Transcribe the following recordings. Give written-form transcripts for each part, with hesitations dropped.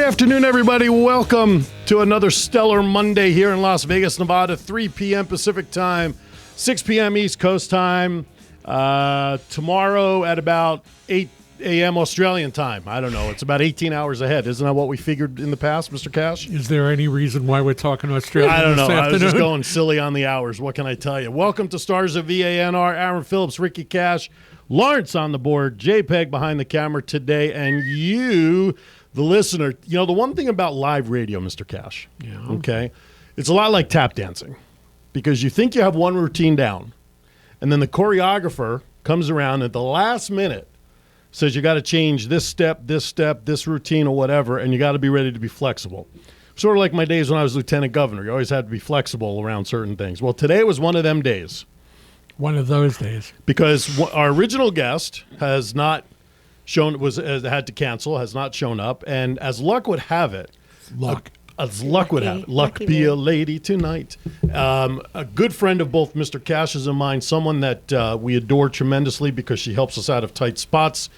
afternoon, everybody. Welcome to another stellar Monday here in Las Vegas, Nevada, 3 p.m. Pacific time, 6 p.m. East Coast time. Tomorrow at about 8 a.m. Australian time. I don't know. It's about 18 hours ahead. Isn't that what we figured in the past, Mr. Cash? Is there any reason why we're talking Australian I don't know. this afternoon? I was just going silly on the hours. What can I tell you? Welcome to Stars of VANR. Aaron Phillips, Ricky Cash, Lawrence on the board, JPEG behind the camera today, and you, the listener. You know, the one thing about live radio, Mr. Cash, okay, it's a lot like tap dancing because you think you have one routine down, and then the choreographer comes around at the last minute, says you got to change this step, this routine or whatever, and you got to be ready to be flexible. Sort of like my days when I was lieutenant governor. You always had to be flexible around certain things. Well, today was one of them days. One of those days. Because our original guest has not shown, had to cancel, has not shown up, and as luck would have it, luck would have it. Luck be a lady tonight. A good friend of both Mr. Cash's and mine, someone that we adore tremendously because she helps us out of tight spots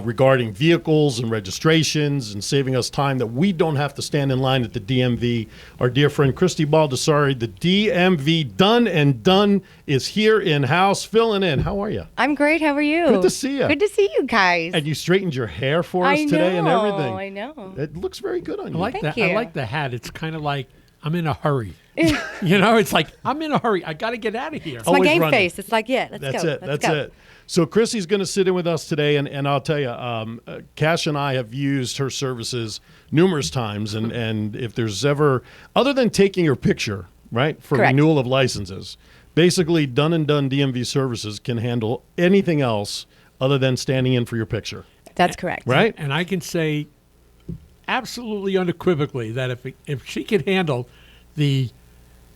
regarding vehicles and registrations and saving us time that we don't have to stand in line at the DMV. Our dear friend Kristie Baldasarre, the DMV done and done, is here in-house filling in. How are you? I'm great. How are you? Good to see you. Good to see you guys. And you straigned your hair for us today and everything. I know. It looks very good on you. Thank you. I like the hat. It's kind of like I'm in a hurry. You know, it's like I'm in a hurry. I got to get out of here. It's my game face. It's like, let's go. That's it. So Kristie's going to sit in with us today, and I'll tell you, Cash and I have used her services numerous times, and if there's ever, other than taking your picture, right, for Correct. renewal of licenses, basically done and done DMV services can handle anything else other than standing in for your picture. That's correct. Right? And I can say absolutely unequivocally that if she could handle the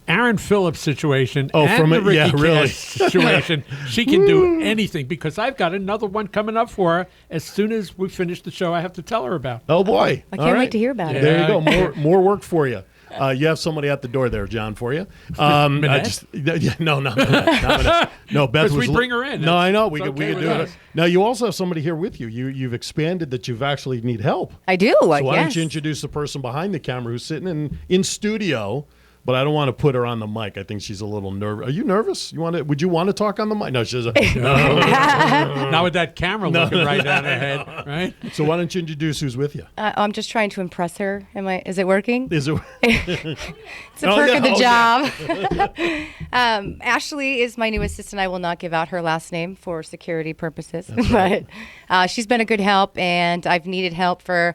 Aaron Phillips situation and the Ricky Cash situation, she can do anything because I've got another one coming up for her as soon as we finish the show I have to tell her about. Oh, boy. I can't wait to hear about it. There you go. More work for you. You have somebody at the door there, John, for you. No, not Minette. No, Beth was. We bring her in. No, I know. We could do us. it. Now, you also have somebody here with you. You've expanded that you've actually need help. I do. So why don't you introduce the person behind the camera who's sitting in studio? But I don't want to put her on the mic. I think she's a little nervous. Are you nervous? Would you want to talk on the mic? No, she's no. Not with that camera looking right down her head, right? So why don't you introduce who's with you? I'm just trying to impress her. Is it working? Is it? It's a perk of the job. Ashley is my new assistant. I will not give out her last name for security purposes. But she's been a good help, and I've needed help for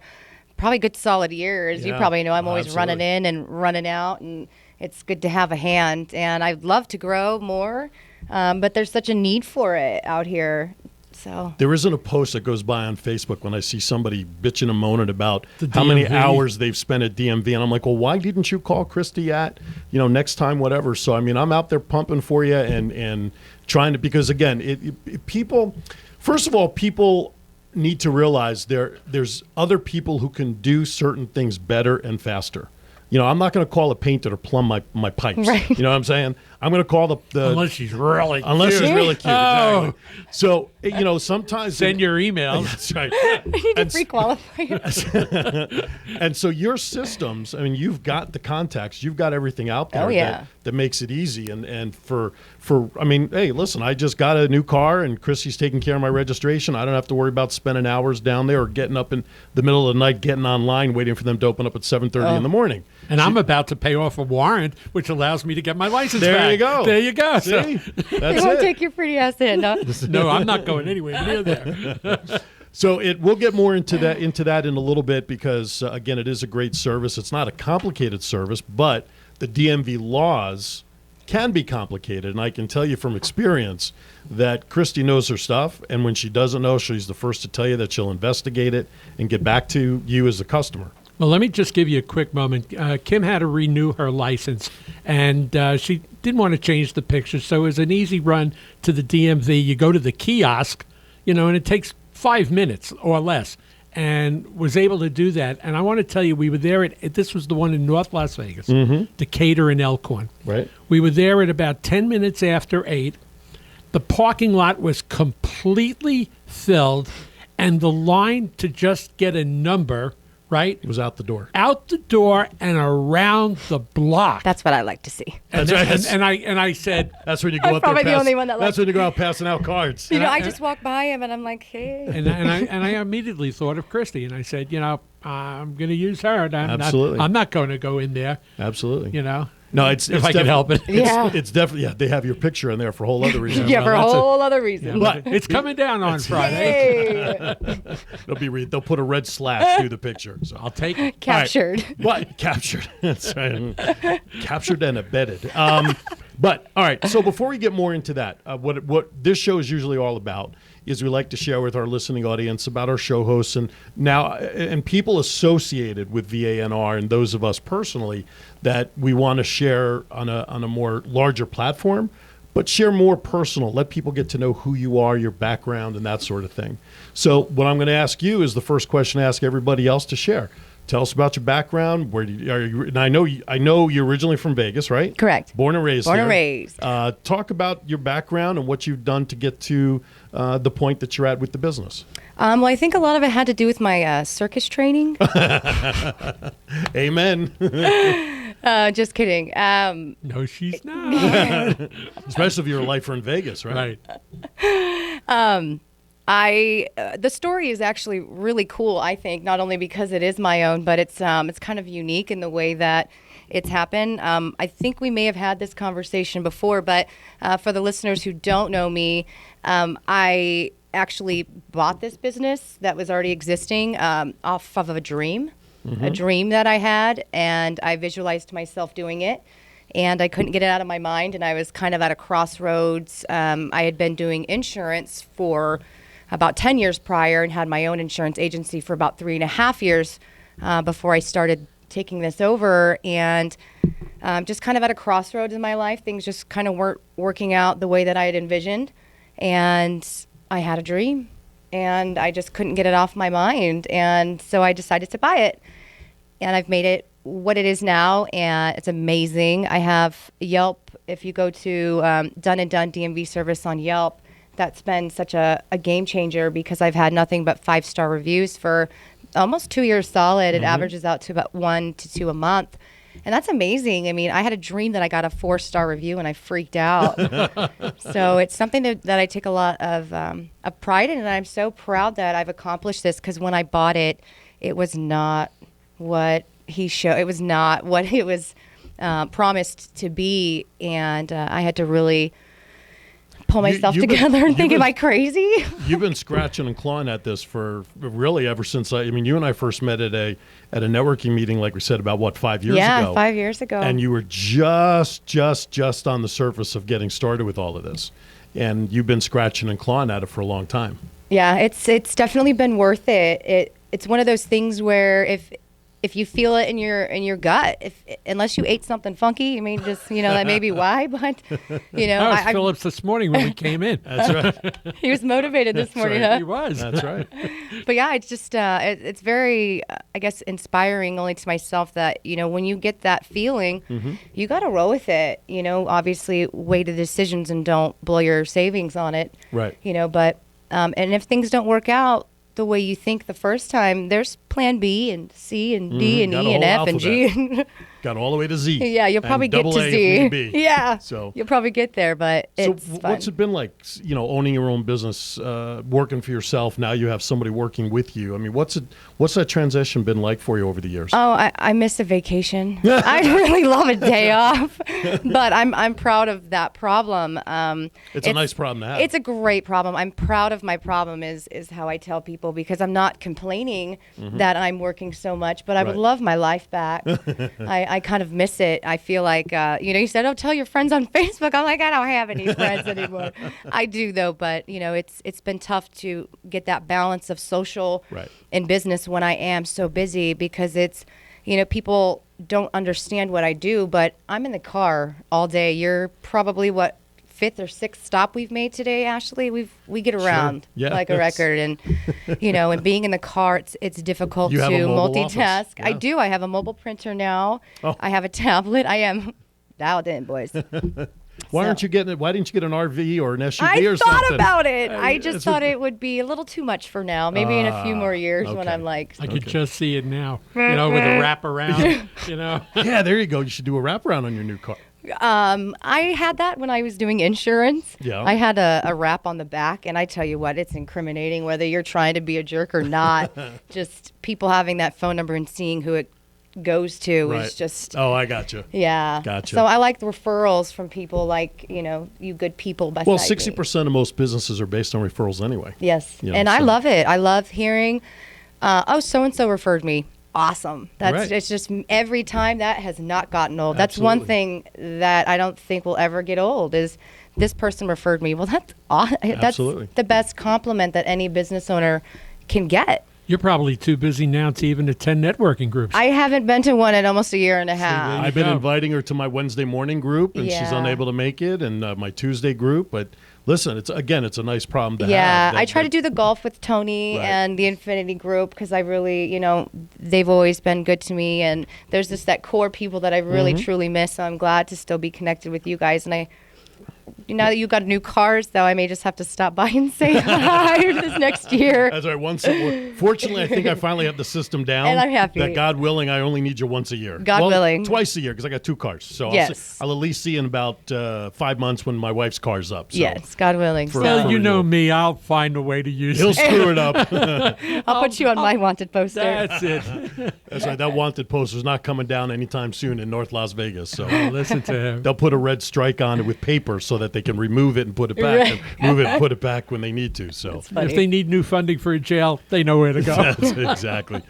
probably a good solid year. As you probably know, I'm always running in and running out, and it's good to have a hand. And I'd love to grow more, but there's such a need for it out here. So there isn't a post that goes by on Facebook when I see somebody bitching and moaning about how DMV. many hours they've spent at DMV, and I'm like, well, why didn't you call Kristie at, next time, whatever. So I mean, I'm out there pumping for you and trying to, because again, people, first of all, people need to realize there's other people who can do certain things better and faster. I'm not going to call a painter to plumb my pipes. Right. You know what I'm saying? I'm going to call the unless she's really cute. Unless she's really cute. Oh. Exactly. So, sometimes Send your emails. That's right. I need to pre-qualify her. And so your systems, I mean, you've got the contacts, you've got everything out there that makes it easy. And for I mean, hey, listen, I just got a new car and Kristie's taking care of my registration. I don't have to worry about spending hours down there or getting up in the middle of the night, getting online, waiting for them to open up at 7:30 in the morning. And I'm about to pay off a warrant, which allows me to get my license back. There you go. There you go. See? So, That's They won't it. take your pretty ass in, no? no, I'm not going anywhere near there. So we'll get more into that in a little bit because, again, it is a great service. It's not a complicated service, but the DMV laws can be complicated. And I can tell you from experience that Kristie knows her stuff. And when she doesn't know, she's the first to tell you that she'll investigate it and get back to you as a customer. Well, let me just give you a quick moment. Kim had to renew her license, and she didn't want to change the picture, so it was an easy run to the DMV. You go to the kiosk, and it takes 5 minutes or less, and was able to do that. And I want to tell you, we were there this was the one in North Las Vegas, Decatur and Elkhorn. Right. We were there at about 10 minutes after 8. The parking lot was completely filled, and the line to just get a number right? It was out the door. Out the door and around the block. That's what I like to see. That's right. And I said, That's when you go out there. probably the only one that That's when you go out passing out cards. I just walk by him and I'm like, hey. and I immediately thought of Kristie, and I said, I'm going to use her. And Absolutely. I'm not going to go in there. Absolutely. No, it's if I can help it. It's definitely they have your picture in there for a whole other reason. Yeah, for a whole other reason. But it's coming down on Friday. They'll put a red slash through the picture. So I'll take it. Captured. Right. What? Captured. That's right. Captured and embedded. But all right. So before we get more into that, what this show is usually all about is we like to share with our listening audience about our show hosts and people associated with VANR and those of us personally that we want to share on a more larger platform, but share more personal. Let people get to know who you are, your background, and that sort of thing. So what I'm going to ask you is the first question I ask everybody else to share. Tell us about your background. Where are you? And I know you're originally from Vegas, right? Correct. Born and raised. Born here. and raised. Talk about your background and what you've done to get to the point that you're at with the business. Well, I think a lot of it had to do with my circus training. Amen. Just kidding. No, she's not. Especially if you're a lifer in Vegas, right? The story is actually really cool, I think, not only because it is my own, but it's kind of unique in the way that it's happened. I think we may have had this conversation before, but for the listeners who don't know me, I actually bought this business that was already existing off of a dream that I had, and I visualized myself doing it. And I couldn't get it out of my mind, and I was kind of at a crossroads. I had been doing insurance for about 10 years prior and had my own insurance agency for about 3.5 years before I started taking this over. And just kind of at a crossroads in my life, things just kind of weren't working out the way that I had envisioned. And I had a dream, and I just couldn't get it off my mind. And so I decided to buy it. And I've made it what it is now, and it's amazing. I have Yelp. If you go to Done and Done DMV service on Yelp, that's been such a game changer because I've had nothing but 5-star reviews for almost 2 years solid. It averages out to about 1 to 2 a month. And that's amazing. I mean, I had a dream that I got a 4-star review and I freaked out. So it's something that I take a lot of pride in, and I'm so proud that I've accomplished this because when I bought it, it was not what he showed. It was not what it was promised to be, and I had to really pull myself together and think, am I crazy? You've been scratching and clawing at this for really ever since you and I first met at a networking meeting, like we said, about 5 years ago? Yeah, 5 years ago. And you were just on the surface of getting started with all of this. And you've been scratching and clawing at it for a long time. Yeah, it's definitely been worth it. It's one of those things where if you feel it in your gut, unless you ate something funky, I mean, just, that may be why, but, That was Phillips this morning when we came in. That's right. He was motivated this morning, right. huh? He was. That's right. But yeah, it's just, it's very, I guess, inspiring only to myself that, when you get that feeling, you got to roll with it, obviously weigh the decisions and don't blow your savings on it. Right. But, and if things don't work out the way you think the first time, there's plan B and C and D and E and F and G. Got all the way to Z. Yeah, you'll probably get to Z. Yeah, so you'll probably get there, but it's fun. What's it been like, owning your own business, working for yourself? Now you have somebody working with you. I mean, what's that transition been like for you over the years? Oh, I miss a vacation. I really love a day off, but I'm proud of that problem. It's a nice problem to have. It's a great problem. I'm proud of my problem is how I tell people, because I'm not complaining that I'm working so much, but I would love my life back. I kind of miss it. I feel like, you said, oh, tell your friends on Facebook. I'm like, I don't have any friends anymore. I do, though, but, it's been tough to get that balance of social and business when I am so busy, because it's, people don't understand what I do, but I'm in the car all day. You're probably, fifth or sixth stop we've made today, Ashley. We get around like a record, and and being in the car, it's difficult to multitask. Yeah. I do. I have a mobile printer now. Oh. I have a tablet. I am dialed in, boys. Why aren't you getting it? Why didn't you get an RV or an SUV I or thought something? about it. I just thought it would be a little too much for now. Maybe in a few more years when okay. I'm like, I could just see it now, with a wraparound, Yeah, there you go. You should do a wraparound on your new car. I had that when I was doing insurance. Yeah. I had a wrap on the back, and I tell you what, it's incriminating whether you're trying to be a jerk or not. Just people having that phone number and seeing who it goes to is just. Oh, I got you. Yeah. Gotcha. So I like the referrals from people like, you good people beside Well, me. 60% of most businesses are based on referrals anyway. Yes. You know, and I so- love it. I love hearing, so-and-so referred me. Awesome. Right. It's just every time that has not gotten old. That's one thing that I don't think will ever get old is this person referred me. Well, that's Absolutely. the best compliment that any business owner can get. You're probably too busy now to even attend networking groups. I haven't been to one in almost a year and a half. I've been inviting her to my Wednesday morning group, and she's Yeah. unable to make it, and my Tuesday group. But listen, it's a nice problem to have. Yeah, that- I try to that- do the golf with Tony Right. and the Infinity Group because I really, they've always been good to me. And there's just that core people that I really truly miss. So I'm glad to still be connected with you guys. And now that you got new cars, though, I may just have to stop by and say hi this next year. That's right. Fortunately, I think I finally have the system down. And I'm happy. That God willing, I only need you once a year. God willing. Twice a year because I got two cars. So Yes. I'll at least see you in about 5 months when my wife's car's up. So Yes, God willing. For- So Well, for you know renewal. me. I'll find a way to use He'll it. screw it up. I'll put you on my wanted poster. That's it. That's right. That wanted poster's not coming down anytime soon in North Las Vegas. So Listen to him. they'll put a red strike on it with paper so that they can remove it and put it back. Right. And move it and put it back when they need to. So If they need new funding for a jail, they know where to go. That's exactly.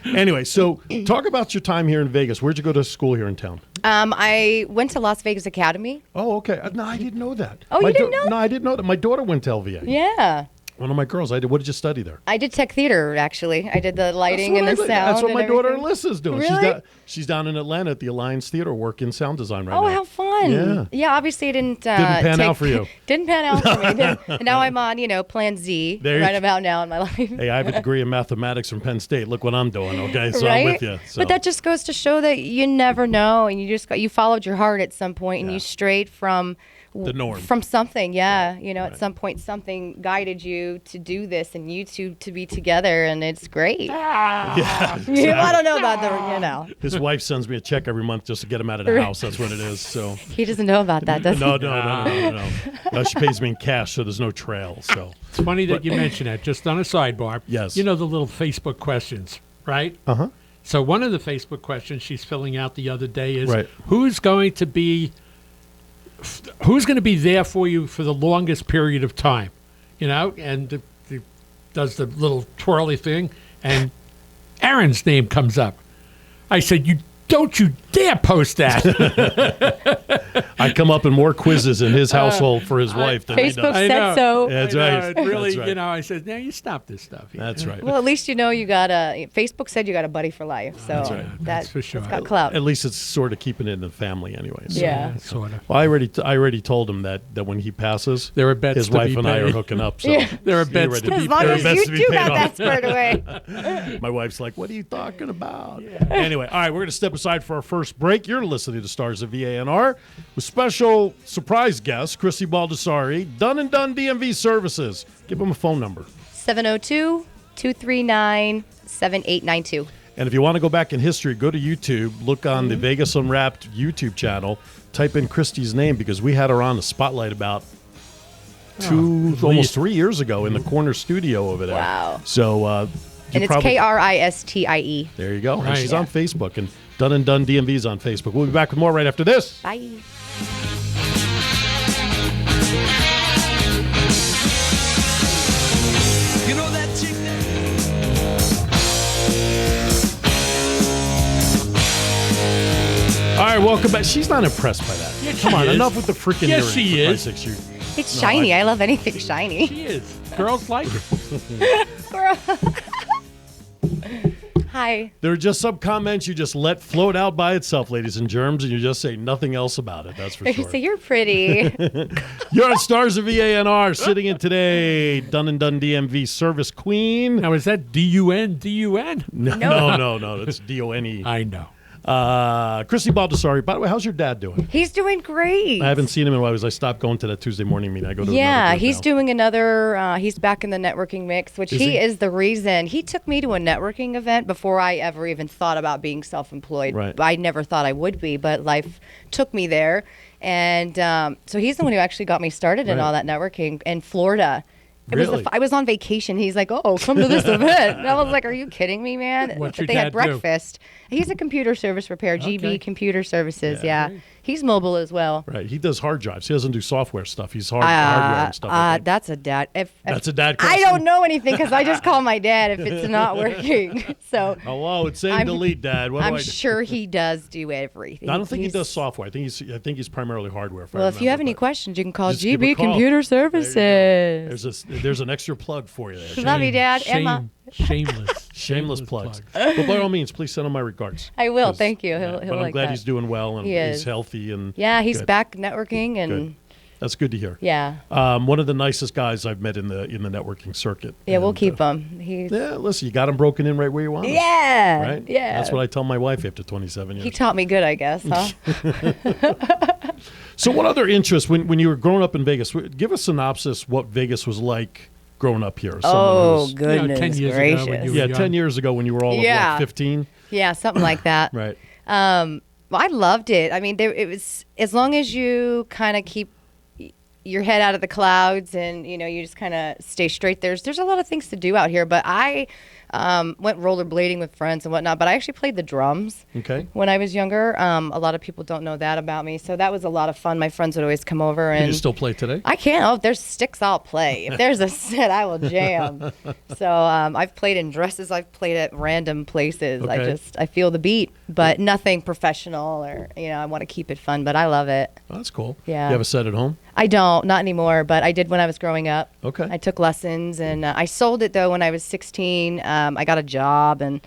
Anyway, so talk about your time here in Vegas. Where'd you go to school here in town? I went to Las Vegas Academy. Oh, okay. No, I didn't know that. Oh, you didn't know? No, I didn't know that. My daughter went to LVA. Yeah. One of my girls. What did you study there? I did tech theater, actually. I did the lighting and the sound. That's what and my daughter everything. Alyssa's doing. Really? She's down in Atlanta at the Alliance Theater working sound design right Oh, now. how fun. Yeah. Yeah, obviously it didn't pan out for you. Didn't pan out for me. And now I'm on, Plan Z There you- right about now in my life. Hey, I have a degree in mathematics from Penn State. Look what I'm doing, okay? So right? I'm with you. So. But that just goes to show that you never know, and you followed your heart at some point, and Yeah. you strayed from The norm. From something, yeah. Right. At some point something guided you to do this and you two to be together, and it's great. Yeah. I don't know about the, His wife sends me a check every month just to get him out of the house. That's what it is. So He doesn't know about that, does he? No. She pays me in cash, so there's no trail. So It's funny that you mention that. Just on a sidebar. Yes. You know the little Facebook questions, right? Uh-huh. So one of the Facebook questions she's filling out the other day is Right. who's going to be there for you for the longest period of time, and does the little twirly thing, and Aaron's name comes up. I said, don't you dare post that. I come up in more quizzes in his household for his wife than he Facebook does. I said know. so. That's I know, right. it really, That's right. I said, now you stop this stuff. That's right. Well, at least you got Facebook said you got a buddy for life. So That's right. That's for sure. It's got clout. At least it's sort of keeping it in the family anyway. So. Yeah. Sort of. Well, I already told him that when he passes, There are bets his to wife be and I are paid. hooking up. So Yeah. There are Get bets ready to to As be long There are as bets you to be two paid got off. that squared away. My wife's like, what are you talking about? Anyway, all right, we're going to step aside for our first break. You're listening to Stars of VANR with special surprise guest, Kristie Baldasarre, Dun & Dun DMV Services. Give them a phone number. 702-239-7892. And if you want to go back in history, go to YouTube, look on the Vegas Unwrapped YouTube channel, type in Kristie's name because we had her on the spotlight about almost 3 years ago in the corner studio over there. Wow. So, And it's Kristie. There you go. And Right. she's on Facebook, and Dun & Dun DMV's on Facebook. We'll be back with more right after this. Bye. You know that chick that All right, welcome back. She's not impressed by that. Yes, Come she on, is. enough with the freaking Yes, earrings. she for is. Christ's sakes, you- It's No, shiny. I love anything shiny. She is. Girls like it. Hi. There are just some comments you just let float out by itself, ladies and germs, and you just say nothing else about it. That's for You sure. say you're pretty. You're on Stars of VANR, sitting in today, Dun & Dun DMV Service Queen. Now, is that D-U-N? No. It's D-O-N-E. I know. Kristie Baldasarre. By the way, how's your dad doing? He's doing great. I haven't seen him in a while because I stopped going to that Tuesday morning meeting. I go to Yeah, another group he's now. doing another. He's back in the networking mix, which Is he he? is the reason. He took me to a networking event before I ever even thought about being self-employed. Right. I never thought I would be, but life took me there. And so he's the one who actually got me started in Right. all that networking in Florida. It Really? was I was on vacation. He's like, "Oh, come to this event." And I was like, "Are you kidding me, man?" What's But your they had dad do? breakfast. He's a computer service repair, GB Okay. Computer Services. Yeah. Yeah. He's mobile as well. Right. He does hard drives. He doesn't do software stuff. He's hardware and stuff. I think. That's a dad. That's a dad I question? don't know anything because I just call my dad if it's not working. So Hello, it's saying I'm- delete, Dad. What do I'm I do? sure he does do everything. I don't think he He's- does software. I think he's primarily hardware. Well, if you have any questions, you can call Just give a GB call. Computer There you go. Services. There's an extra plug for you there. Love you, Dad. Emma. Shameless. Shameless plugs. But by all means, please send him my regards. I will. 'Cause, Thank you. yeah, He'll but I'm like glad that. he's doing well and He he's is. healthy and Yeah, he's good. back networking and Good. That's good to hear. yeah. One of the nicest guys I've met in the networking circuit. Yeah, we'll And, keep him. He's Yeah, listen, you got him broken in right where you want him. yeah. Right? Yeah. That's what I tell my wife after 27 years. He taught me good, I guess, huh? So what other interests, when you were growing up in Vegas, give a synopsis what Vegas was like growing up here. Someone Oh, who's- goodness 10 years ago gracious. when you were Yeah, young. 10 years ago when you were all of Yeah. like 15. Yeah, something like that. Right. Well, I loved it. I mean, it was as long as you kind of keep your head out of the clouds and you just kind of stay straight. There's a lot of things to do out here, but I went rollerblading with friends and whatnot. But I actually played the drums Okay. when I was younger. A lot of people don't know that about me, so that was a lot of fun. My friends would always come over Can and you still play today? I can't. Oh, if there's sticks, I'll play. If there's a set, I will jam. So I've played in dresses. I've played at random places. Okay. I feel the beat, but nothing professional or, I want to keep it fun, but I love it. Oh, that's cool. Yeah. You have a set at home? I don't, not anymore, but I did when I was growing up. Okay. I took lessons and I sold it though when I was 16. I got a job and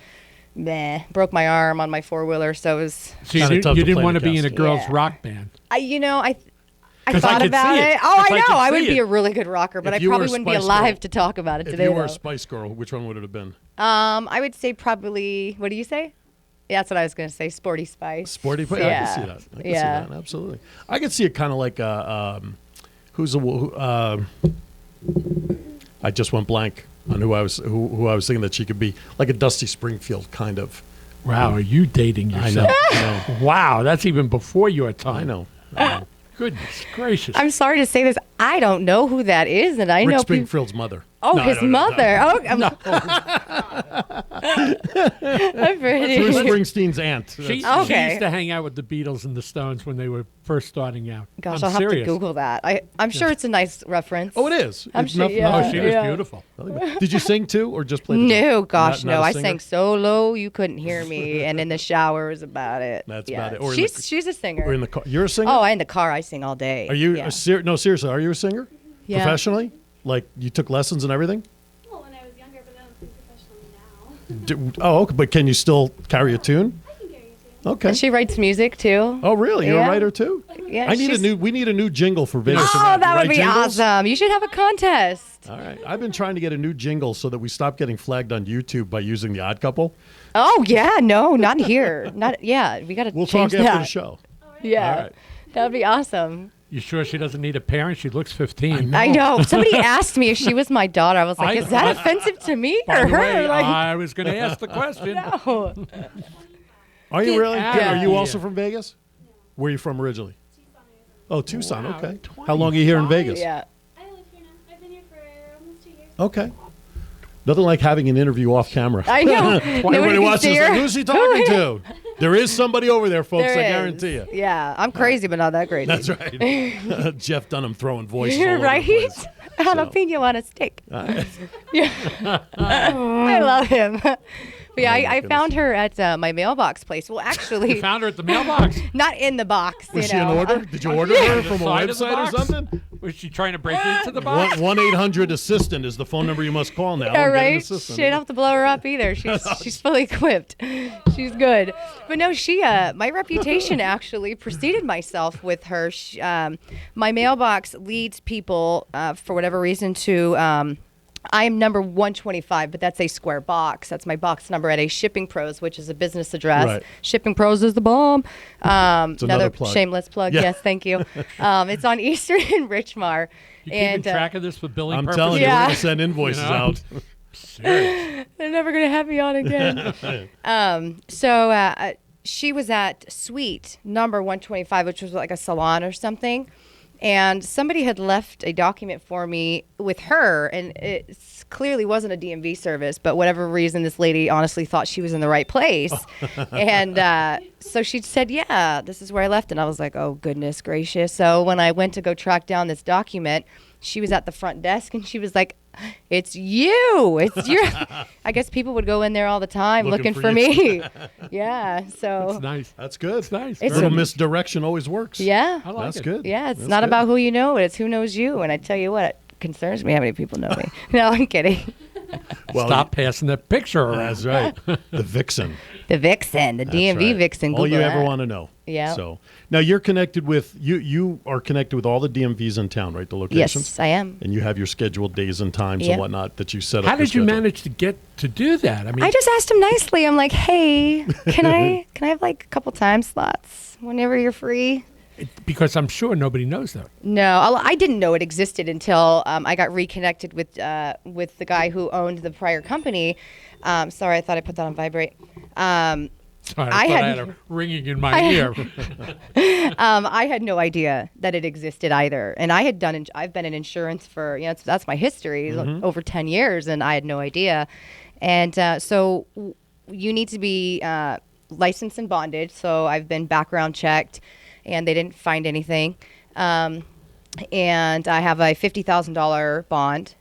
broke my arm on my four-wheeler. So it was, So Kinda you tough to didn't play want to the be in a cast. girls' Yeah. rock band. I 'Cause I thought could about see it. it. Oh, If I I know. could I would see be it. a really good rocker, but If I you were probably a wouldn't be Spice alive Girl- to talk about it If today. you were a though. Spice Girl, which one would it have been? I would say probably. What do you say? Yeah, that's what I was gonna say. Sporty Spice. Sporty Spice? Yeah. I can see that. I can see that. Absolutely. I could see it kind of like I just went blank on who I was thinking that she could be, like a Dusty Springfield kind of. Wow, are you dating I yourself? know. Wow, that's even before your time. I know. Goodness gracious. I'm sorry to say this. I don't know who that is, and I Rick know people. Springfield's mother. Oh, No, I his don't know. mother. Oh, I'm pretty. Bruce Springsteen's aunt. She Okay. used to hang out with the Beatles and the Stones when they were first starting out. Gosh, I'm I'll have serious. to Google that. I'm sure it's a nice reference. Oh, it is. I'm It's sure- nothing- yeah. Oh, she was Yeah. beautiful. Did you sing too, or just play? The No, drum? gosh, Not no. a I singer? sang so low you couldn't hear me, and in the shower was about it. That's yeah. about it. Or in the- She's a singer. Or in the car? You're a singer. Oh, in the car I sing all day. Are you? Yeah. No, seriously. Are you a singer? Yeah. Professionally? Like you took lessons and everything? Well, when I was younger, but I don't sing professionally now. Okay, but can you still carry a tune? I can carry you too. Okay. And she writes music too. Oh, really? You're a Yeah. writer too? Yeah, We need a new jingle for Vegas. Oh, Around. that You would write be jingles? awesome. You should have a contest. All right. I've been trying to get a new jingle so that we stop getting flagged on YouTube by using the Odd Couple. Oh yeah, no, not here. Not yeah. We got to We'll change talk after that. the show. Yeah, All right. that would be awesome. You sure she doesn't need a parent? She looks 15. I know. Somebody asked me if she was my daughter. I was like, I- is that offensive to me By or the her? way, Like, I was going to ask the question. no. Are you really? out Are of you here. also from Vegas? Where are you from originally? Oh, Tucson. Wow, Okay. How long are you here in Vegas? Yeah. I live here now. I've been here for almost 2 years. Okay. Nothing like having an interview off camera. I know. Everybody Nobody can watches see like, her. who's he talking to? There is somebody over there, folks. There I is. guarantee you. Yeah, I'm crazy, but not that crazy. That's right. Jeff Dunham throwing voices all You're over right. the place. Jalapeno on a stick. All right. I love him. But yeah, Oh, my I goodness. found her at my mailbox place. Well, actually, You found her at the mailbox. not in the box. Was you she an know. order? Did you order her from a Side of the website or box? something? Was she trying to break into the box? 1-800-ASSISTANT is the phone number you must call now. Yeah, and get an right. assistant. She don't have to blow her up either. She's fully equipped. She's good. But no, my reputation actually preceded myself with her. My mailbox leads people for whatever reason to I am number 125, but that's a square box. That's my box number at a Shipping Pros, which is a business address. Right. Shipping Pros is the bomb. another plug. Shameless plug. Yeah. Yes, thank you. It's on Eastern and Richmar. You keeping track of this for billing I'm purposes? telling you, we're Yeah. going to send invoices out. Serious. They're never going to have me on again. She was at suite number 125, which was like a salon or something. And somebody had left a document for me with her, and it clearly wasn't a DMV service, but whatever reason, this lady honestly thought she was in the right place. And so she said, yeah, this is where I left. And I was like, oh, goodness gracious. So when I went to go track down this document, she was at the front desk, and she was like, it's you. It's your. I guess people would go in there all the time looking for me. Yeah. So It's nice. That's good. It's nice. It's Little a- misdirection always works. yeah. I like That's it. good. Yeah, it's That's not good. about who you know, it's who knows you. And I tell you what, it concerns me how many people know me. No, I'm kidding. Well, Stop passing that picture around. That's right. The vixen. The vixen, the That's DMV right. vixen. All you Google ever that. want to know. Yeah. So now you're connected with you are connected with all the DMVs in town, right? The locations. Yes, I am. And you have your scheduled days and times Yeah. and whatnot that you set up. How your did you schedule. manage to get to do that? I mean, I just asked him nicely. I'm like, hey, can I have like a couple time slots whenever you're free? because I'm sure nobody knows that. No, I didn't know it existed until I got reconnected with the guy who owned the prior company. Sorry, I thought I put that on vibrate. Sorry, I I thought I had- had a ringing in my ear. I had no idea that it existed either, and I've been in insurance for that's my history, over 10 years, and I had no idea. And so you need to be licensed and bonded. So I've been background checked, and they didn't find anything. And I have a $50,000 bond.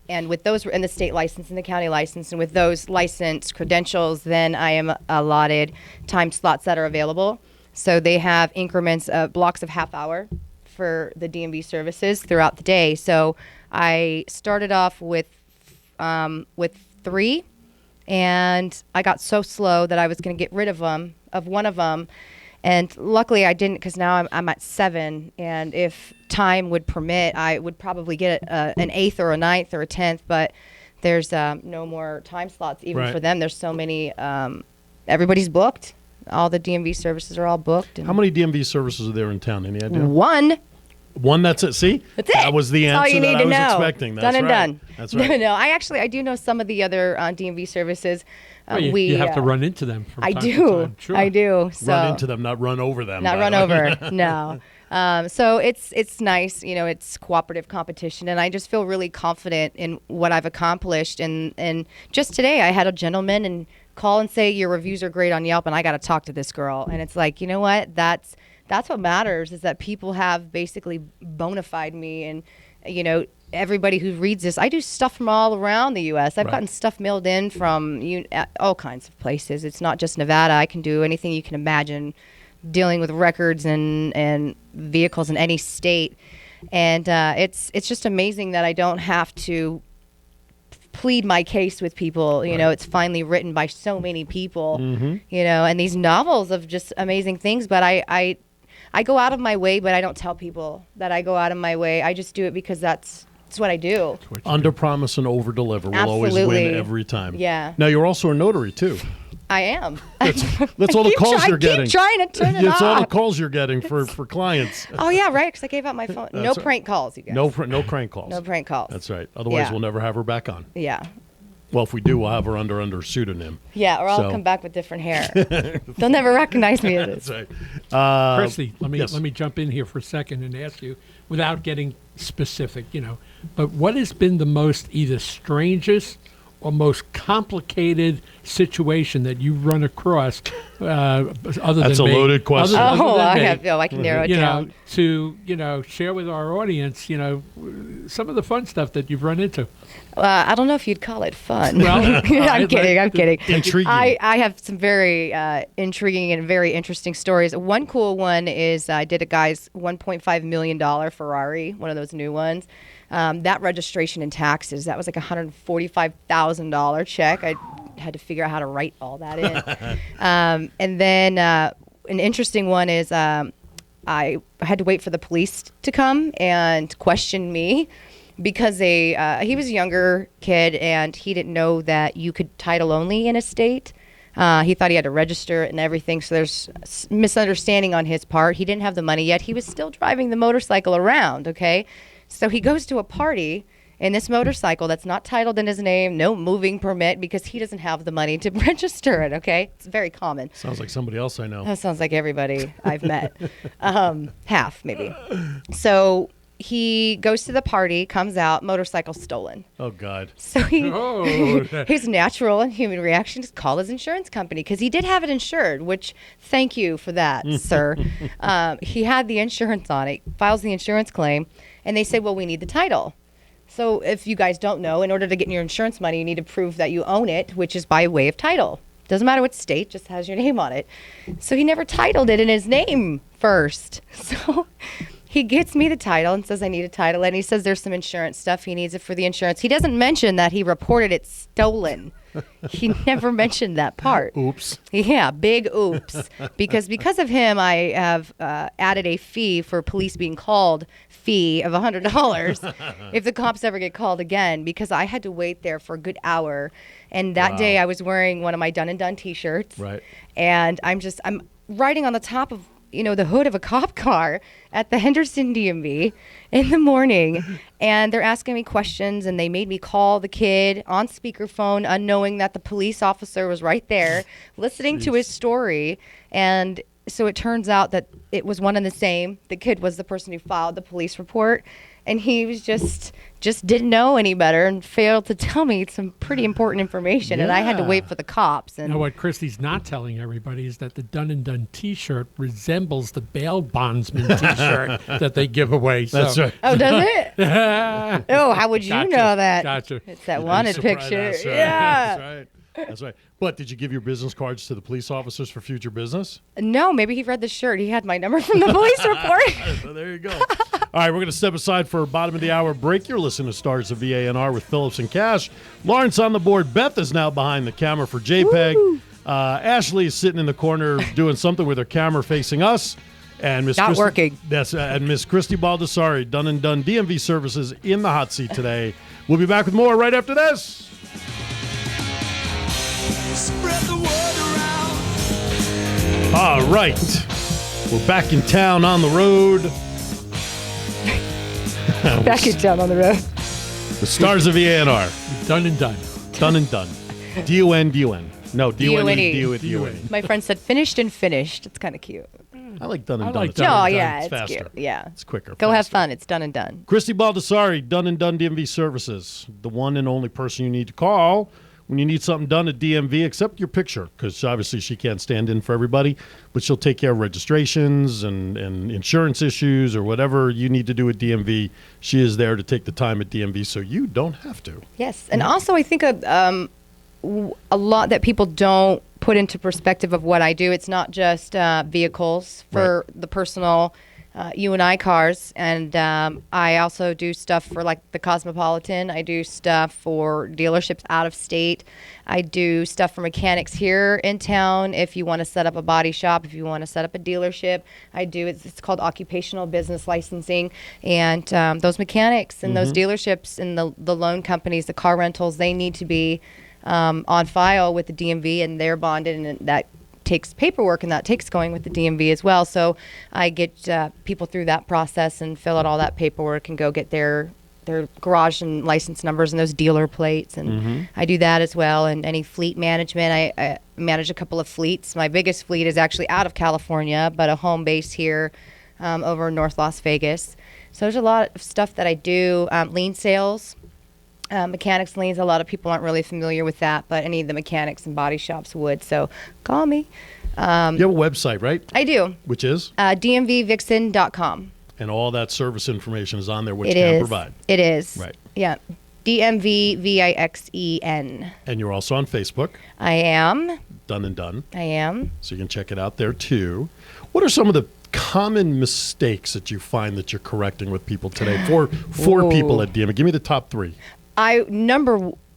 And with those, and the state license and the county license, and with those license credentials, then I am allotted time slots that are available. So they have increments of blocks of half hour for the DMV services throughout the day. So I started off with 3, and I got so slow that I was going to get rid of one of them. And luckily I didn't, because now I'm at 7, and if time would permit, I would probably get an 8th or a 9th or a 10th, but there's no more time slots even Right. for them. There's so many, everybody's booked. All the DMV services are all booked. And How many DMV services are there in town? Any idea? One. One, that's it. See? That's it. That was the That's answer all you that need I to was know. expecting. That's done and right. done. That's right. No, I do know some of the other DMV services. Well, you have to run into them from I time do. to time. Sure. I do. So Run into them, not run over them. not by run the way. over. No. So it's nice, it's cooperative competition, and I just feel really confident in what I've accomplished. And just today, I had a gentleman and call and say your reviews are great on Yelp, and I got to talk to this girl. And it's like, you know what? That's what matters, is that people have basically bona fide me, and everybody who reads this, I do stuff from all around the U.S. I've Right. gotten stuff mailed in from all kinds of places. It's not just Nevada. I can do anything you can imagine, dealing with records and vehicles in any state. And it's just amazing that I don't have to plead my case with people. It's finally written by so many people, and these novels of just amazing things. But I go out of my way, but I don't tell people that I go out of my way. I just do it because that's what I do. Under promise and over deliver. We'll always win Absolutely. every time. Yeah. Now, you're also a notary, too. I am. That's all the calls you're getting. I keep trying to turn it It's all the off. calls you're getting for clients. Oh, yeah, right, because I gave out my phone. No That's right. prank calls, you guys. No crank calls. No prank calls. That's right. Otherwise, Yeah. we'll never have her back on. Yeah. Well, if we do, we'll have her under pseudonym. Yeah, or I'll So- come back with different hair. They'll never recognize me as this. That's right. Kristie, yes. let me jump in here for a second and ask you, without getting specific, but what has been the most either strangest or most complicated situation that you've run across, other That's than a me? loaded question. Other Oh, than me, I can narrow it you down. know, to share with our audience, some of the fun stuff that you've run into. I don't know if you'd call it fun. Well, I'm all kidding. right, I'm kidding. Intriguing. I have some very intriguing and very interesting stories. One cool one is I did a guy's $1.5 million Ferrari, one of those new ones. That registration and taxes, that was like a $145,000 check. I had to figure out how to write all that in. And then an interesting one is I had to wait for the police to come and question me because he was a younger kid and he didn't know that you could title only in a state. He thought he had to register it and everything, so there's misunderstanding on his part. He didn't have the money yet. He was still driving the motorcycle around, okay? So he goes to a party in this motorcycle that's not titled in his name, no moving permit, because he doesn't have the money to register it, okay? It's very common. Sounds like somebody else I know. That sounds like everybody I've met. Half, maybe. So he goes to the party, comes out, motorcycle stolen. Oh, God. So his natural and human reaction is call his insurance company, because he did have it insured, which thank you for that, sir. He had the insurance on it, files the insurance claim, and they say, well, we need the title. So if you guys don't know, in order to get your insurance money, you need to prove that you own it, which is by way of title. Doesn't matter what state, just has your name on it. So he never titled it in his name first. So he gets me the title and says, I need a title. And he says there's some insurance stuff. He needs it for the insurance. He doesn't mention that he reported it stolen. He never mentioned that part. Oops. Yeah, big oops. Because of him, I have added a fee for police being called fee of $100 if the cops ever get called again, because I had to wait there for a good hour. And that day I was wearing one of my Done and Done t-shirts. Right. And I'm riding on the top of the hood of a cop car at the Henderson DMV in the morning, and they're asking me questions, and they made me call the kid on speakerphone, unknowing that the police officer was right there listening to his story. And so it turns out that it was one and the same. The kid was the person who filed the police report, and he was just didn't know any better and failed to tell me some pretty important information. And I had to wait for the cops. And now, what Kristie's not telling everybody is that the Done and Done T-shirt resembles the bail bondsman T-shirt that they give away. That's right. Oh, does it? Oh, how would you know that? Gotcha. It's that wanted picture. That's right. Yeah. That's right. That's right. But did you give your business cards to the police officers for future business? No, maybe he read the shirt. He had my number from the police report. So there you go. All right, we're going to step aside for a bottom of the hour break. You're listening to Stars of VANR with Phillips and Cash. Lawrence on the board. Beth is now behind the camera for JPEG. Ashley is sitting in the corner doing something with her camera facing us. And Miss Not working. Yes, and Miss Kristie Baldasarre, Done and Done DMV Services, in the hot seat today. We'll be back with more right after this. Spread the word around. All right. We're back in town on the road. Back in town on the road. The Stars of VANR. Done and Done. Done and Done. D-O-N-D-O-N. No, D-O-N-E. D-O-N-E. My friend said finished and finished. It's kind of cute. I like Done and I Done. like It's Done Oh, and yeah, It's it's faster. cute. Yeah. It's quicker. Go have faster. fun. It's done and done. Kristie Baldasarre, Done and Done DMV Services. The one and only person you need to call when you need something done at DMV, except your picture, because obviously she can't stand in for everybody, but she'll take care of registrations and insurance issues or whatever you need to do at DMV. She is there to take the time at DMV, so you don't have to. Yes. And also, I think a lot that people don't put into perspective of what I do. It's not just vehicles for the personal you and I cars. And I also do stuff for like the Cosmopolitan. I do stuff for dealerships out of state. I do stuff for mechanics here in town. If you want to set up a body shop, if you want to set up a dealership, I do. It's called occupational business licensing. And those mechanics and those dealerships and the loan companies, the car rentals, they need to be on file with the DMV, and they're bonded, and that takes paperwork, and that takes going with the DMV as well. So I get people through that process and fill out all that paperwork and go get their garage and license numbers and those dealer plates, and I do that as well. And any fleet management, I manage a couple of fleets. My biggest fleet is actually out of California, but a home base here over in North Las Vegas. So there's a lot of stuff that I do. Lien sales. Mechanics liens, a lot of people aren't really familiar with that, but any of the mechanics and body shops would, so call me. You have a website, right? I do. Which is? DMVVixen.com. And all that service information is on there, which It can is. provide. It is. Right. Yeah. DMVVIXEN. And you're also on Facebook, I am. Done and Done, I am. so you can check it out there too. What are some of the common mistakes that you find that you're correcting with people today for people at DMV? Give me the top three.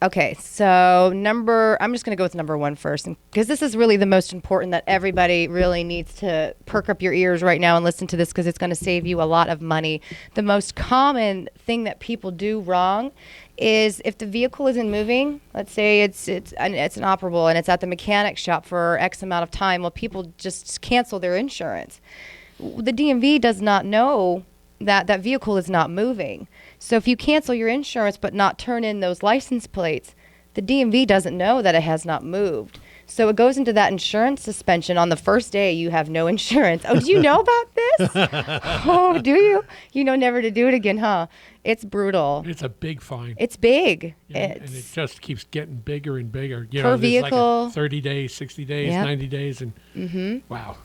Okay, so I'm just going to go with number one first, because this is really the most important that everybody really needs to perk up your ears right now and listen to this, because it's going to save you a lot of money. The most common thing that people do wrong is if the vehicle isn't moving, let's say it's inoperable and it's at the mechanic shop for X amount of time, well, people just cancel their insurance. The DMV does not know that that vehicle is not moving. So if you cancel your insurance but not turn in those license plates, the DMV doesn't know that it has not moved. So it goes into that insurance suspension. On the first day, you have no insurance. Oh, do you know about this? Oh, do you? You know never to do it again, huh? It's brutal. It's a big fine. It's big. And it just keeps getting bigger and bigger. You per know, there's vehicle. like 30 days, 60 days, Yep. 90 days, and wow.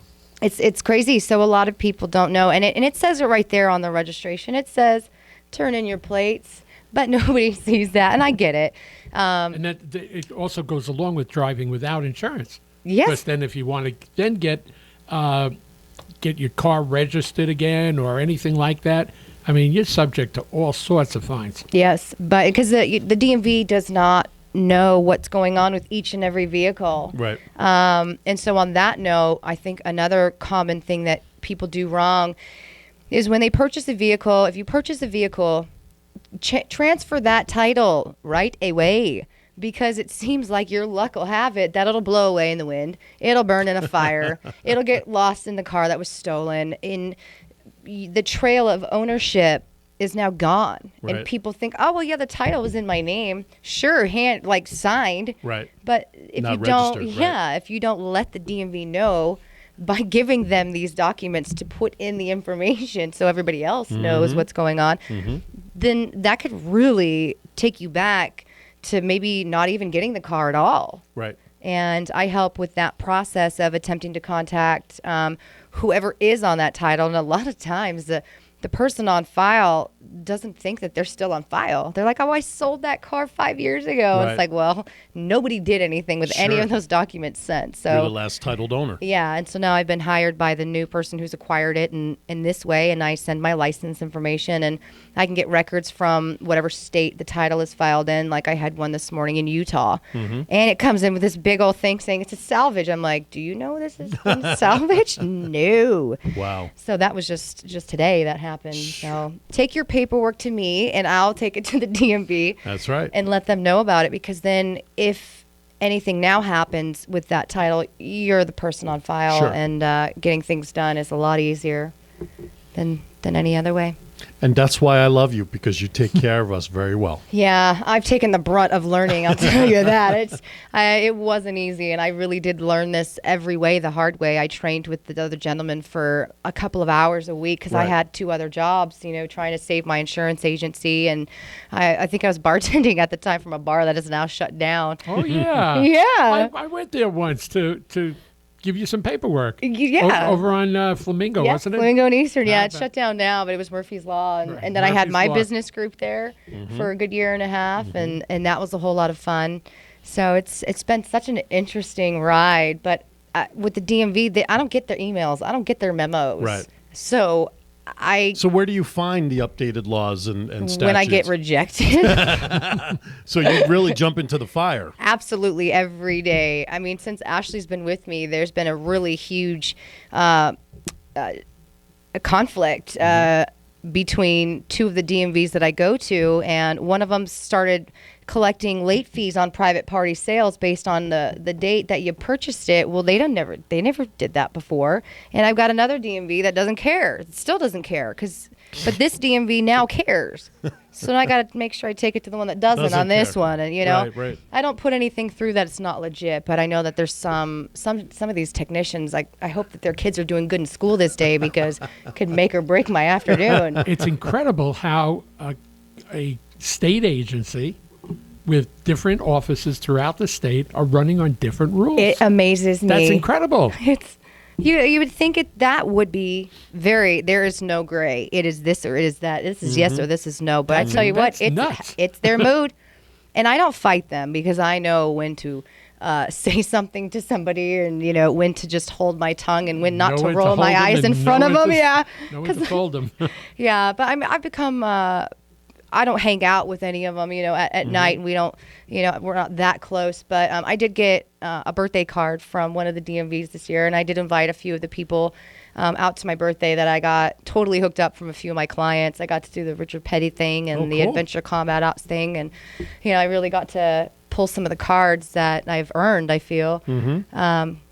It's crazy. So a lot of people don't know. And it says it right there on the registration. It says, turn in your plates. But nobody sees that. And I get it. And it also goes along with driving without insurance. Yes. Because then if you want to then get your car registered again or anything like that, I mean, you're subject to all sorts of fines. Yes, but because the DMV does not know what's going on with each and every vehicle. Right. And so on that note, I think another common thing that people do wrong is when they purchase a vehicle, if you purchase a vehicle, transfer that title right away, because it seems like your luck will have it that it'll blow away in the wind. It'll burn in a fire. It'll get lost in the car that was stolen. The trail of ownership is now gone. Right. And people think, oh, well, yeah, the title was in my name. Sure, signed. Right. But if Not you don't, registered, right. if you don't let the DMV know by giving them these documents to put in the information so everybody else knows what's going on, then that could really take you back to maybe not even getting the car at all. Right. And I help with that process of attempting to contact whoever is on that title. And a lot of times the person on file doesn't think that they're still on file. They're like, oh, I sold that car 5 years ago. Right. It's like, well, nobody did anything with any Sure. of those documents sent. You're the So last titled owner. yeah, and so now I've been hired by the new person who's acquired it in this way, and I send my license information, and I can get records from whatever state the title is filed in. Like I had one this morning in Utah, and it comes in with this big old thing saying it's a salvage. I'm like, do you know this is salvage? No. Wow. So that was just today that happened. So take your paperwork to me, and I'll take it to the DMV. That's right. And let them know about it, because then if anything now happens with that title, you're the person on file, Sure. and getting things done is a lot easier than any other way. And that's why I love you, because you take care of us very well. Yeah, I've taken the brunt of learning. I'll tell you that. It wasn't easy, and I really did learn this every way, the hard way. I trained with the other gentleman for a couple of hours a week because I Right. had 2 other jobs, trying to save my insurance agency, and I think I was bartending at the time from a bar that is now shut down. Oh, yeah. Yeah. I went there once to give you some paperwork. Yeah. Over on Flamingo, Yeah, wasn't it? Flamingo and Eastern. Yeah, it's but- shut down now, but it was Murphy's Law, and, Right, and then I had Murphy's my Law. business group there for a good year and a half, and that was a whole lot of fun. So it's been such an interesting ride. But with the DMV, I don't get their emails, I don't get their memos. Right. So So where do you find the updated laws and statutes? when I get rejected, So you really jump into the fire. absolutely every day. I mean, since Ashley's been with me, there's been a really huge a conflict between 2 of the DMVs that I go to, and one of them started collecting late fees on private party sales based on the date that you purchased it. Well, they never did that before. And I've got another DMV that doesn't care. It still doesn't care, but this DMV now cares. So now I got to make sure I take it to the one that doesn't on this care. one. And Right. I don't put anything through that it's not legit, but I know that there's some of these technicians, like, I hope that their kids are doing good in school this day, because it could make or break my afternoon. It's incredible how a state agency with different offices throughout the state are running on different rules. It amazes me. That's incredible. It's you would think that would be there is no gray. It is this or it is that. This is yes or this is no. But I tell you what, That's nuts. it's their mood, and I don't fight them, because I know when to say something to somebody, and when to just hold my tongue, and when not Know to when to roll my hold 'em eyes in and front know of when them. to- Yeah, Know when to fold them. yeah. But I've become I don't hang out with any of them, at night, and we don't, we're not that close. But I did get a birthday card from one of the DMVs this year, and I did invite a few of the people out to my birthday that I got totally hooked up from a few of my clients. I got to do the Richard Petty thing and the cool. Adventure Combat Ops thing, and I really got to pull some of the cards that I've earned, I feel.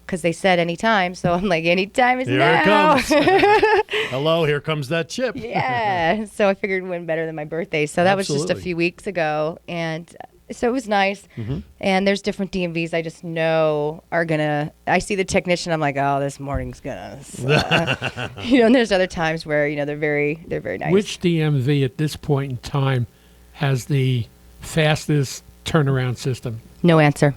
Because they said anytime, so I'm like, anytime is Here now. it comes. Hello, here comes that chip. Yeah, so I figured it went better than my birthday. So that was just a Absolutely. few weeks ago, and so it was nice. And there's different DMVs I just know are gonna. I see the technician, I'm like, oh, this morning's gonna suck. And there's other times where they're very nice. Which DMV at this point in time has the fastest turnaround system? No answer.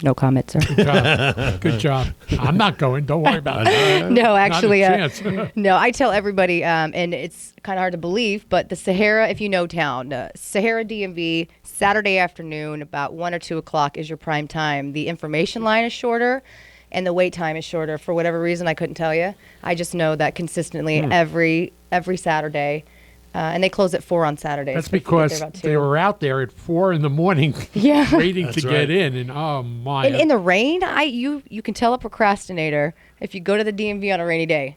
No comment, sir. Good job. Good job. I'm not going. Don't worry about it. No, actually, Not a chance. no. I tell everybody, and it's kind of hard to believe, but the Sahara, if you know town, Sahara DMV, Saturday afternoon, about 1 or 2 o'clock is your prime time. The information line is shorter, and the wait time is shorter. For whatever reason, I couldn't tell you. I just know that consistently every Saturday. And they close at 4 on Saturdays. That's so you can get there because about 2. they were out there at 4 in the morning Yeah. waiting That's to right. get in. And oh, my. In the rain, you can tell a procrastinator if you go to the DMV on a rainy day.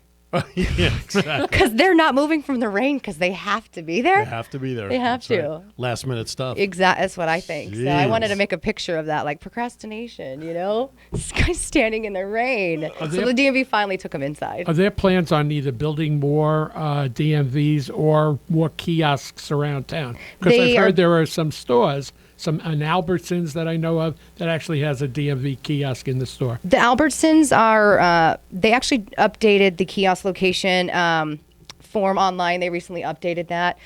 Yeah, exactly. Because they're not moving from the rain because they have to be there. They have to be there. They have That's to. right. Last minute stuff. Exactly. That's what I think. So I wanted to Jeez. make a picture of that, like procrastination, This guy's standing in the rain. So there- the DMV finally took him inside. Are there plans on either building more DMVs or more kiosks around town? Because They I've are- heard there are some stores, an Albertsons that I know of, that actually has a DMV kiosk in the store. The Albertsons are, they actually updated the kiosk location form online. They recently updated that.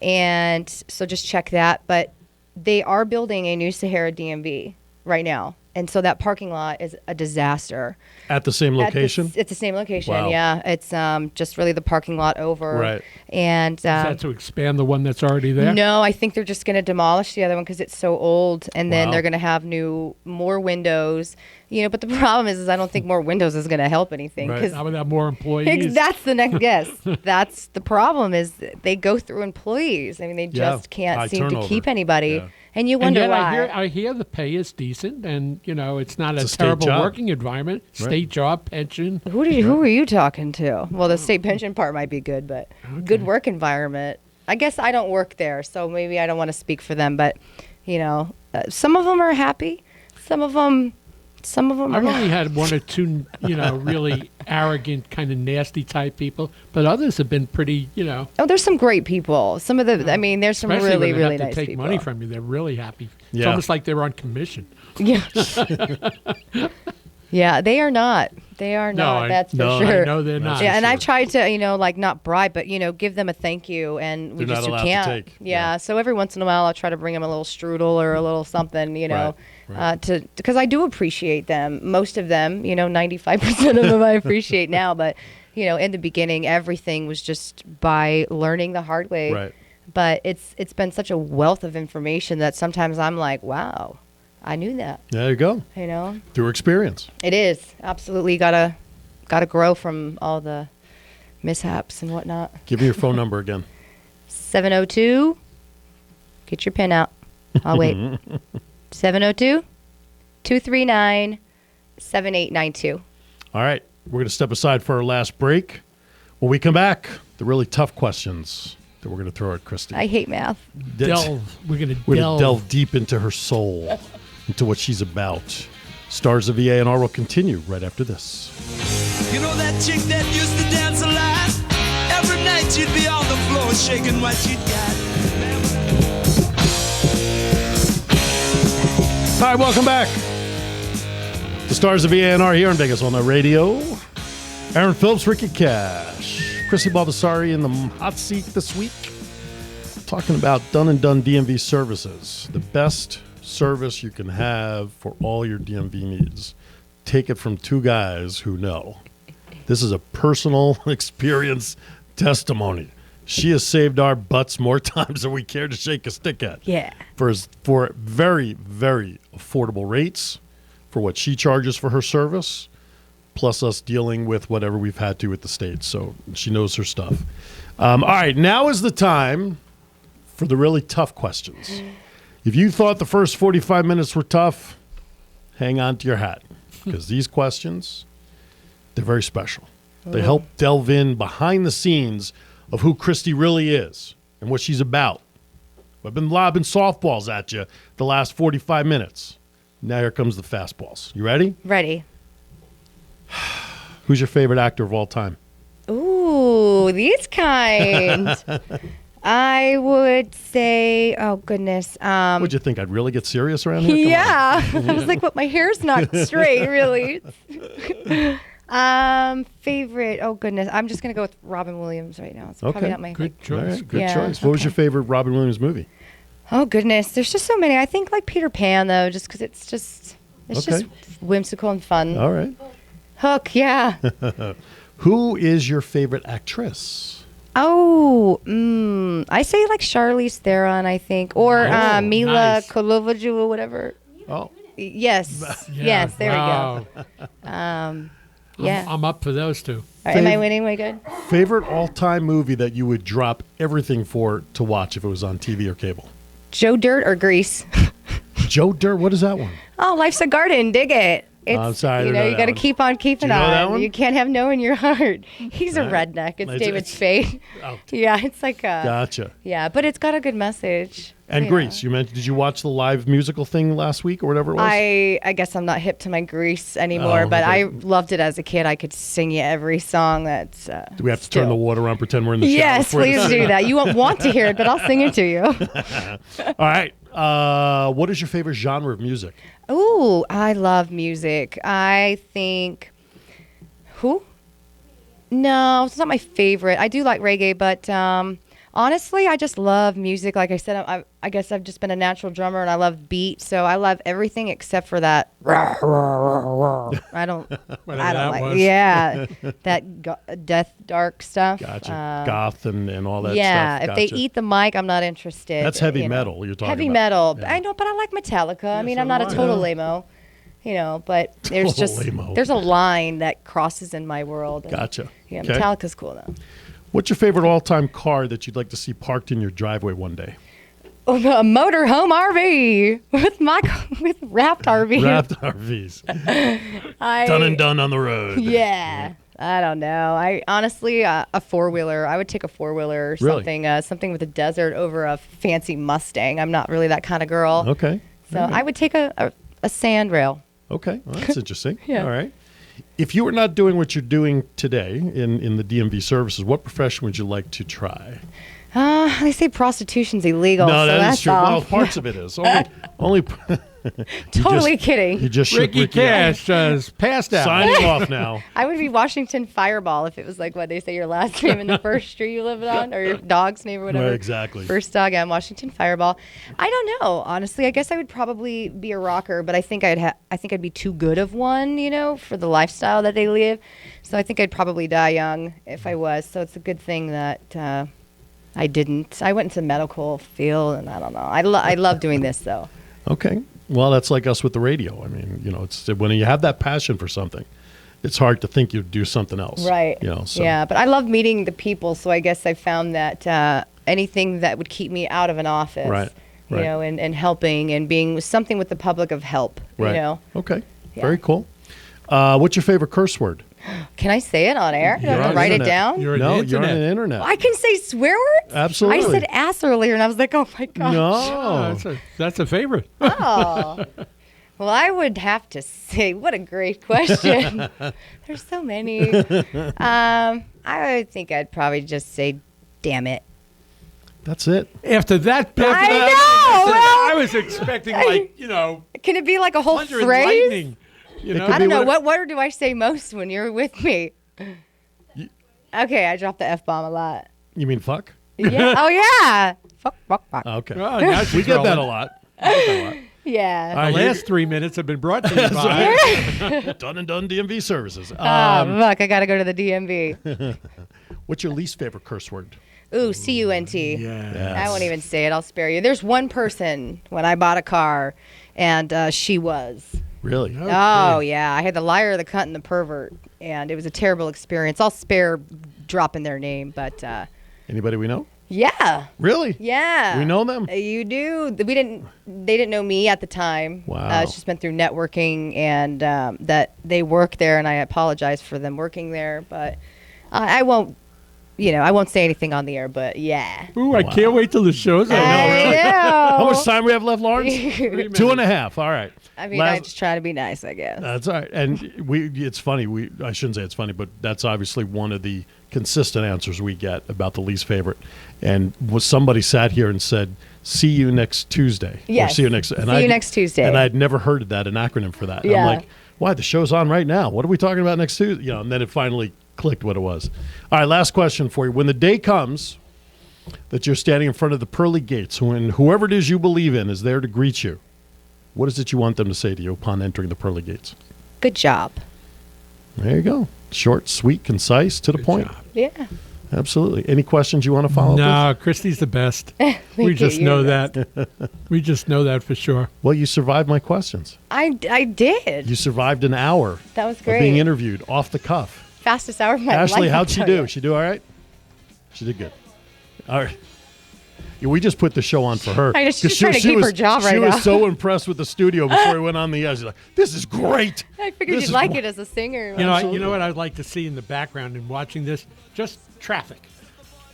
And so just check that. But they are building a new Sahara DMV right now. And so that parking lot is a disaster. At the same location? It's the same location, Wow. yeah. It's just really the parking lot over. Right. And Is that to expand the one that's already there? no, I think they're just going to demolish the other one because it's so old, and then Wow. they're going to have more windows. But the problem is I don't think more windows is going to help anything. Right. 'Cause How about more employees? that's the next guess. That's the problem is they go through employees. I mean, they Yeah, just can't high seem turnover. to keep anybody. Yeah. And you And wonder yet why. I hear the pay is decent, and it's not It's a a state terrible job. working environment. Right. State job, pension. Who are you talking to? Well, the state pension part might be good, but good work environment. I guess I don't work there, so maybe I don't want to speak for them. But some of them are happy. Some of them are I've not. only had 1 or 2, really arrogant, kind of nasty type people, but others have been pretty, Oh, there's some great people. Some of the, I mean, there's some especially really, when they really have nice to take people. money from you. They're really happy. It's Yeah. almost like they're on commission. Yeah. Yeah, they are not. They are No, not. That's for no, I sure. I know they're not. Yeah, and sure. I've tried to, like not bribe, but give them a thank you, and we They're just not allowed to can't. take. Yeah, Yeah. so every once in a while, I'll try to bring them a little strudel or a little something, Right. because I do appreciate them. Most of them, 95% of them I appreciate now, but in the beginning, everything was just by learning the hard way. Right. But it's been such a wealth of information that sometimes I'm like, wow, I knew that. There you go. Through experience. It is absolutely gotta grow from all the mishaps and whatnot. Give me your phone number again. 702. Get your pen out. I'll wait. 702-239-7892. All right. We're going to step aside for our last break. When we come back, the really tough questions that we're going to throw at Kristie. I hate math. We're going to We're going to delve deep into her soul, into what she's about. Stars of VANR will continue right after this. You know that chick that used to dance a lot? Every night she'd be on the floor shaking what she'd got. All right, welcome back. The Stars of VANR here on Vegas on the radio. Aaron Phillips, Ricky Cash, Kristie Baldasarre in the hot seat this week. Talking about done and done DMV services. The best service you can have for all your DMV needs. Take it from two guys who know. This is a personal experience testimony. She has saved our butts more times than we care to shake a stick at. Yeah. For very, very affordable rates for what she charges for her service, plus us dealing with whatever we've had to with the state. So she knows her stuff. All right, now is the time for the really tough questions. If you thought the first 45 minutes were tough, hang on to your hat, because these questions, they're very special. They help delve in behind the scenes of who Kristie really is and what she's about. I've been lobbing softballs at you the last 45 minutes. Now here comes the fastballs. You ready? Ready. Who's your favorite actor of all time? Ooh, these kind. I would say, oh goodness. What'd you think? I'd really get serious around here? Come Yeah. I was like, but my hair's not straight, really. Favorite, oh goodness. I'm just going to go with Robin Williams right now. It's probably not my Good on. choice. All right, good Yeah, choice. What was your favorite Robin Williams movie? Oh goodness. There's just so many. I think like Peter Pan, though, just because it's just whimsical and fun. All right. Hook, yeah. Who is your favorite actress? Oh, I say like Charlize Theron, I think, or Mila nice. Jovovich or whatever. Oh, Yes, Yeah, yes, there wow. we go. Yeah. I'm up for those two. All right, am I winning? Am I good? favorite all-time movie that you would drop everything for to watch if it was on TV or cable? Joe Dirt or Grease? Joe Dirt. What is that one? Oh, Life's a Garden. Dig it. It's, I'm sorry, I you didn't know you that got to one. keep on keeping Do you know that on. one? You can't have no in your heart. He's a All right. redneck. It's It's- David it's- Spade. Oh, Yeah, it's like a gotcha. yeah, but it's got a good message. And Yeah. Grease. You mentioned. Did you watch the live musical thing last week or whatever it was? I guess I'm not hip to my Grease anymore, Oh, but okay. I loved it as a kid. I could sing you every song. That's Do we have to turn the water on? Pretend we're in the shower. Yes, for you to please sing? do that. You won't want to hear it, but I'll sing it to you. All right. What is your favorite genre of music? Ooh, I love music. I think who? No, it's not my favorite. I do like reggae, but honestly, I just love music. Like I said, I guess I've just been a natural drummer, and I love beat. So I love everything except for that. I don't. Whatever I don't that like. was. Yeah, that death dark stuff. Gotcha. Goth and all that Yeah, stuff. if they Gotcha. eat the mic, I'm not interested. That's heavy you know. metal you're talking heavy about. metal. Yeah. I know, but I like Metallica. I mean, so I'm not do a I. total lame-o, you know, but there's Total just lame-o. there's a line that crosses in my world. and, Gotcha. Yeah, Okay. Metallica's cool though. What's your favorite all-time car that you'd like to see parked in your driveway one day? Oh, a motorhome RV with wrapped RV. Wrapped RVs. Done and done on the road. Yeah. I don't know. I honestly, a four-wheeler. I would take a four-wheeler or Really? something, something with a desert over a fancy Mustang. I'm not really that kind of girl. Okay. So I would take a sand rail. Okay. Well, that's interesting. Yeah. All right. If you were not doing what you're doing today in the DMV services, what profession would you like to try? They say prostitution's illegal. No, so that that's is true. all. Well, parts of it is. Only Totally You kidding. just shook Ricky Cash is passed out. Signing off now. I would be Washington Fireball if it was like what they say your last name and the first street you live on, or your dog's name or whatever. Right, exactly. First dog, I'm Washington Fireball. I don't know, honestly. I guess I would probably be a rocker, but I think I'd be too good of one, you know, for the lifestyle that they live. So I think I'd probably die young if I was. So it's a good thing that I didn't. I went into the medical field, and I don't know. I love doing this though. Okay. Well, that's like us with the radio. I mean, you know, it's when you have that passion for something, it's hard to think you'd do something else. Right. You know, so. Yeah, but I love meeting the people, so I guess I found that anything that would keep me out of an office, Right, you right. know, and helping and being something with the public of help, Right. you know. Okay. Yeah. Very cool. What's your favorite curse word? Can I say it on air? Do I have You're to on write internet. it down? You're on No, the you're on internet. the internet. I can say swear words? Absolutely. I said ass earlier, and I was like, oh my gosh. No. That's a favorite. Oh. Well, I would have to say, what a great question. There's so many. I would think I'd probably just say, damn it. That's it. After that, I know, I was expecting like Can it be like a whole thunder phrase? and lightning. You know, could I don't be know. what- What word do I say most when you're with me? Okay, I drop the F-bomb a lot. You mean fuck? Yeah. Oh, yeah. Fuck, fuck, fuck. Okay. Oh, now she's we get that a rolling. lot. We get that a lot. Yeah. All The right, last 3 minutes have been brought to you by. Done and done DMV services. Fuck, I got to go to the DMV. What's your least favorite curse word? Ooh, C-U-N-T. Yeah. I won't even say it. I'll spare you. There's one person when I bought a car, and she was. Really? Oh, yeah. I had the liar, the cunt, and the pervert, and it was a terrible experience. I'll spare dropping their name, but Anybody we know? Yeah. Really? Yeah. We know them? You do. They didn't know me at the time. Wow. It's just been through networking and that they work there, and I apologize for them working there, but I won't, I won't say anything on the air, but yeah. Ooh, I can't wait till the show's over. I know. How much time we have left, Lawrence? 2.5. All right. I mean, I just try to be nice, I guess. That's all right. And it's funny. I shouldn't say it's funny, but that's obviously one of the consistent answers we get about the least favorite. And somebody sat here and said, "See you next Tuesday." Yes. Or see you next. next Tuesday. And I'd never heard of that, an acronym for that. And Yeah. I'm like, why? The show's on right now. What are we talking about next Tuesday? And then it finally clicked what it was. All right, last question for you. When the day comes that you're standing in front of the pearly gates, when whoever it is you believe in is there to greet you, what is it you want them to say to you upon entering the pearly gates? Good job. There you go. Short, sweet, concise, to the point. job. Yeah. Absolutely. Any questions you want to follow up No, Kristie's the best. We just know that. We just know that for sure. with? Well, you survived my questions. I did. You survived an hour That was of great. being interviewed off the cuff. Fastest hour of my life. Ashley, how'd I'll she tell do? you. She do all right? She did good. All right. Yeah, we just put the show on for her. I know, she's 'Cause just trying to keep her job right She now. was so impressed with the studio before we went on the air. She's like, this is great. I figured This you'd is like great. it as a singer. You know what I'd like to see in the background in watching this? Just traffic.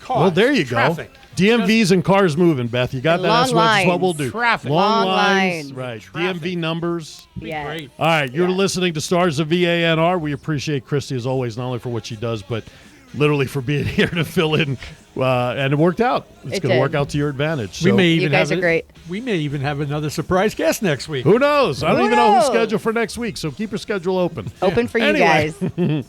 Cars, Well, there you traffic. go. DMVs and cars moving, Beth. You got And that? long That's what lines. we'll do. Traffic. Long Long lines. lines. Right. Traffic. DMV numbers. Be Yeah. great. All right, you're Yeah. listening to Stars of VANR. We appreciate Kristie as always, not only for what she does, but literally for being here to fill in. And it worked out. It's It going to did. work out to your advantage. We So, may even guys have are great. We may even have another surprise guest next week. who knows? I don't Who even know who's knows? scheduled for next week, so keep your schedule open. Open for you Anyway. guys.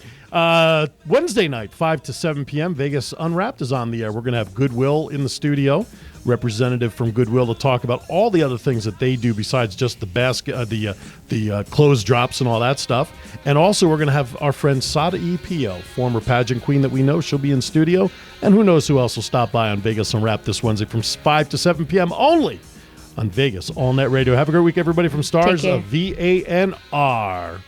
Wednesday night, 5 to 7 p.m., Vegas Unwrapped is on the air. We're going to have Goodwill in the studio, representative from Goodwill, to talk about all the other things that they do besides just the basket, the clothes drops and all that stuff. And also, we're going to have our friend Sada EPO, former pageant queen that we know. She'll be in studio. And who knows who else will stop by on Vegas Unwrapped this Wednesday from 5 to 7 p.m. only on Vegas All Net Radio. Have a great week, everybody, from Stars care. of VANR.